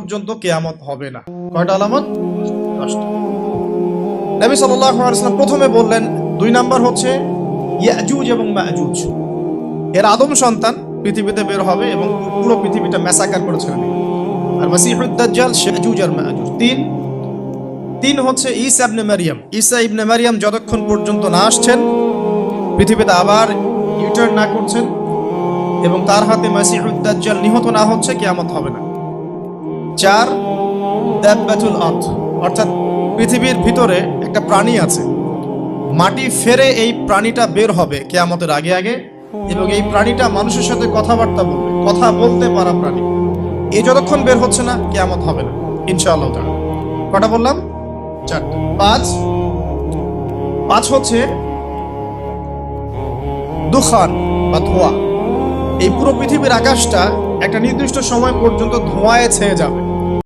পর্যন্ত কিয়ামত হবে না। কয়টা আলামত? 10টা। নবী সাল্লাল্লাহু আলাইহি ওয়াসাল্লাম প্রথমে বললেন 2 নাম্বার হচ্ছে ইয়াজুজ এবং মাজুজ, এর আদম সন্তান পৃথিবীতে বের হবে এবং পুরো পৃথিবীটা ম্যাসাকার করে ছেড়ে দিবে। আর মাসিহুদ দাজ্জাল ইয়াজুজ আর মাজুজ। তিন হচ্ছে ঈসা ইবনে মারইয়াম। ঈসা ইবনে মারইয়াম যতক্ষণ পর্যন্ত না আসছেন, পৃথিবীতে আবার ইউটার্ন না করছেন এবং তার হাতে মাসিহুদ দাজ্জাল নিহত না হচ্ছে, কিয়ামত হবে না। 4 দাব্বাতুল আরদ, অর্থাৎ পৃথিবীর ভিতরে একটা প্রাণী আছে, মাটি ফেরে এই প্রাণীটা বের হবে কিয়ামতের আগে আগে, এবং এই প্রাণীটা মানুষের সাথে কথাবার্তা বলবে, কথা বলতে পারা প্রাণী। এই যতক্ষণ বের হচ্ছে না, কিয়ামত হবে না ইনশাআল্লাহ তাআলা। কটা বললাম? 4টা। 5 হচ্ছে দুখান বা ধোঁয়া। এই পুরো পৃথিবীর আকাশটা একটা নির্দিষ্ট সময় পর্যন্ত ধোঁয়ায় ছেয়ে যাবে।